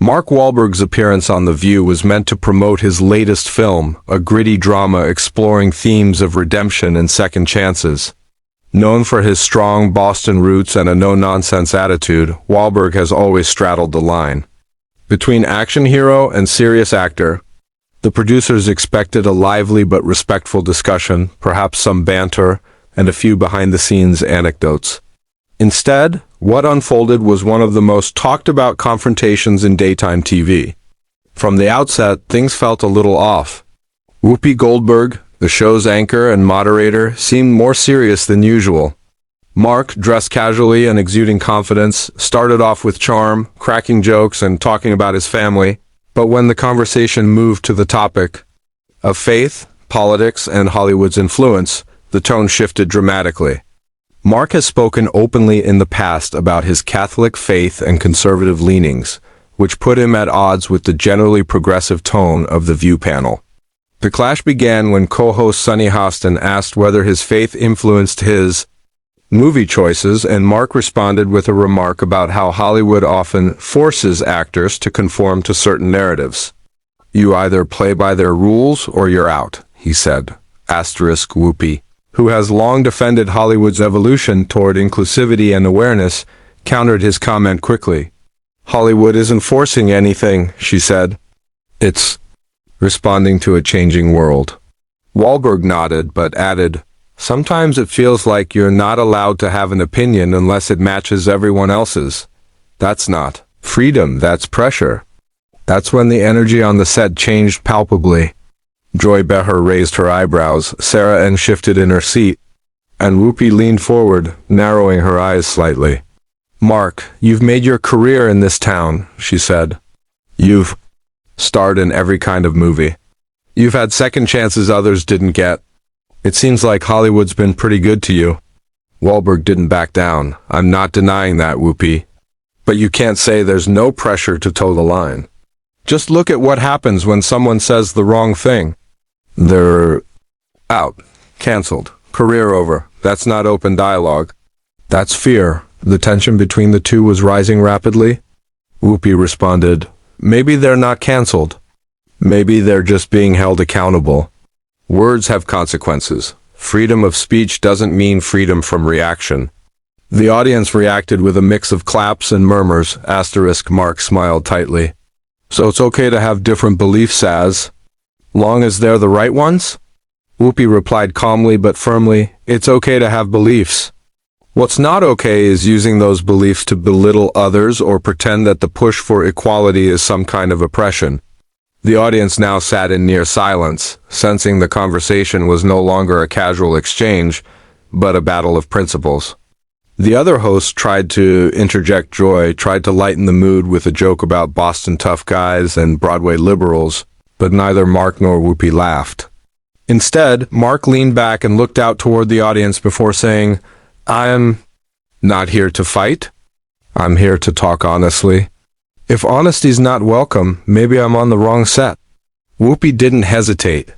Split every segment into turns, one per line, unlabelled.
Mark Wahlberg's appearance on The View was meant to promote his latest film, a gritty drama exploring themes of redemption and second chances. Known for his strong Boston roots and a no-nonsense attitude, Wahlberg has always straddled the line between action hero and serious actor. The producers expected a lively but respectful discussion, perhaps some banter, and a few behind-the-scenes anecdotes. Instead, what unfolded was one of the most talked-about confrontations in daytime TV. From the outset, things felt a little off. Whoopi Goldberg, the show's anchor and moderator, seemed more serious than usual. Mark, dressed casually and exuding confidence, started off with charm, cracking jokes and talking about his family. But when the conversation moved to the topic of faith, politics, and Hollywood's influence, the tone shifted dramatically. Mark has spoken openly in the past about his Catholic faith and conservative leanings, which put him at odds with the generally progressive tone of the View panel. The clash began when co-host Sunny Hostin asked whether his faith influenced his movie choices, and Mark responded with a remark about how Hollywood often forces actors to conform to certain narratives. "You either play by their rules or you're out," he said. Whoopi, who has long defended Hollywood's evolution toward inclusivity and awareness, countered his comment quickly. "Hollywood isn't forcing anything," she said. "It's responding to a changing world." Wahlberg nodded, but added, "Sometimes it feels like you're not allowed to have an opinion unless it matches everyone else's. That's not freedom, that's pressure." That's when the energy on the set changed palpably. Joy Behar raised her eyebrows, Sarah Ann shifted in her seat, and Whoopi leaned forward, narrowing her eyes slightly. "Mark, you've made your career in this town," she said. "You've starred in every kind of movie. You've had second chances others didn't get. It seems like Hollywood's been pretty good to you." Wahlberg didn't back down. "I'm not denying that, Whoopi. But you can't say there's no pressure to toe the line. Just look at what happens when someone says the wrong thing. They're out. Cancelled. Career over. That's not open dialogue. That's fear." The tension between the two was rising rapidly. Whoopi responded, "Maybe they're not cancelled. Maybe they're just being held accountable. Words have consequences. Freedom of speech doesn't mean freedom from reaction." The audience reacted with a mix of claps and murmurs. Mark smiled tightly. "So it's okay to have different beliefs long as they're the right ones?" Whoopi replied calmly but firmly, "It's okay to have beliefs. What's not okay is using those beliefs to belittle others or pretend that the push for equality is some kind of oppression." The audience now sat in near silence, sensing the conversation was no longer a casual exchange, but a battle of principles. The other host tried to interject joy, tried to lighten the mood with a joke about Boston tough guys and Broadway liberals, but neither Mark nor Whoopi laughed. Instead, Mark leaned back and looked out toward the audience before saying, "I'm not here to fight. I'm here to talk honestly. If honesty's not welcome, maybe I'm on the wrong set." Whoopi didn't hesitate.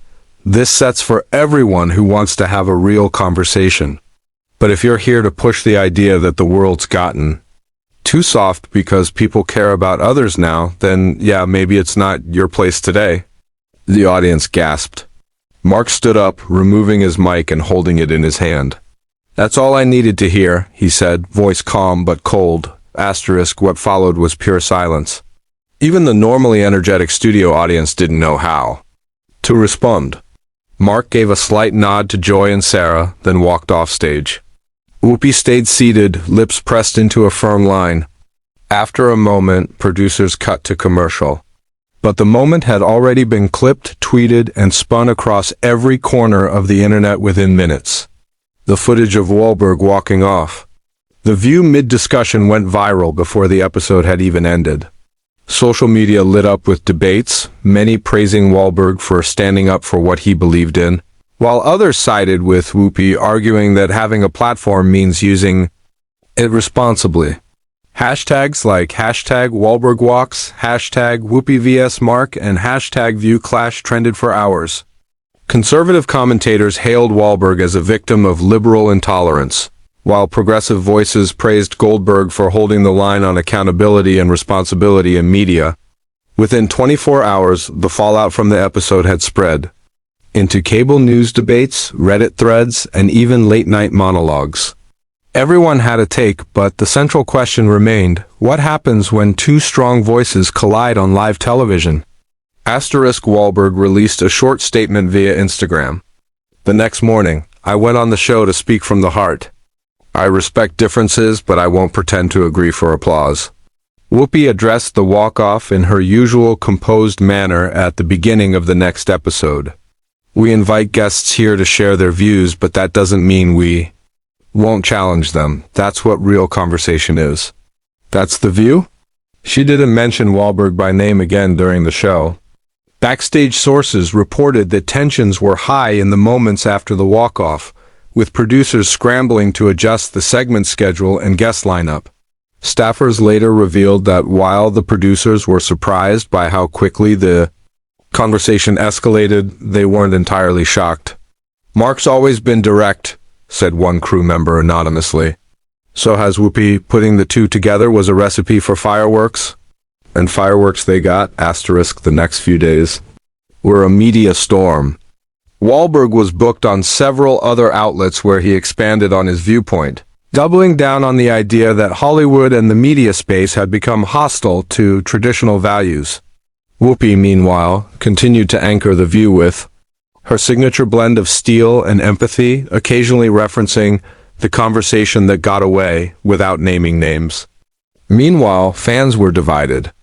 "This set's for everyone who wants to have a real conversation. But if you're here to push the idea that the world's gotten too soft because people care about others now, then yeah, maybe it's not your place today." The audience gasped. Mark stood up, removing his mic and holding it in his hand. "That's all I needed to hear," he said, voice calm but cold. What followed was pure silence. Even the normally energetic studio audience didn't know how to respond. Mark gave a slight nod to Joy and Sarah, then walked off stage. Whoopi stayed seated, lips pressed into a firm line. After a moment, producers cut to commercial. But the moment had already been clipped, tweeted, and spun across every corner of the internet within minutes. The footage of Wahlberg walking off. The View mid-discussion went viral before the episode had even ended. Social media lit up with debates, many praising Wahlberg for standing up for what he believed in, while others sided with Whoopi, arguing that having a platform means using it responsibly. Hashtags like #WahlbergWalks, #Whoopi vs Mark, and #ViewClash trended for hours. Conservative commentators hailed Wahlberg as a victim of liberal intolerance, while progressive voices praised Goldberg for holding the line on accountability and responsibility in media. Within 24 hours, the fallout from the episode had spread into cable news debates, Reddit threads, and even late-night monologues. Everyone had a take, but the central question remained, what happens when two strong voices collide on live television? Wahlberg released a short statement via Instagram. The next morning, I went on the show to speak from the heart. I respect differences, but I won't pretend to agree for applause. Whoopi addressed the walk-off in her usual composed manner at the beginning of the next episode. We invite guests here to share their views, but that doesn't mean we won't challenge them. That's what real conversation is. That's the view? She didn't mention Wahlberg by name again during the show. Backstage sources reported that tensions were high in the moments after the walk-off, with producers scrambling to adjust the segment schedule and guest lineup. Staffers later revealed that while the producers were surprised by how quickly the conversation escalated, they weren't entirely shocked. "Mark's always been direct," said one crew member anonymously. So has Whoopi. Putting the two together was a recipe for fireworks? And fireworks they got, the next few days were a media storm. Wahlberg was booked on several other outlets where he expanded on his viewpoint, doubling down on the idea that Hollywood and the media space had become hostile to traditional values. Whoopi, meanwhile, continued to anchor the view with her signature blend of steel and empathy, occasionally referencing the conversation that got away without naming names. Meanwhile, fans were divided.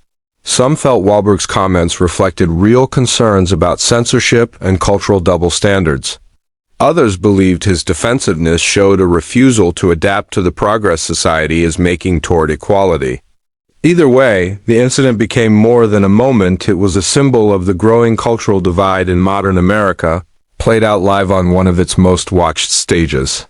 Some felt Wahlberg's comments reflected real concerns about censorship and cultural double standards. Others believed his defensiveness showed a refusal to adapt to the progress society is making toward equality. Either way, the incident became more than a moment. It was a symbol of the growing cultural divide in modern America, played out live on one of its most watched stages.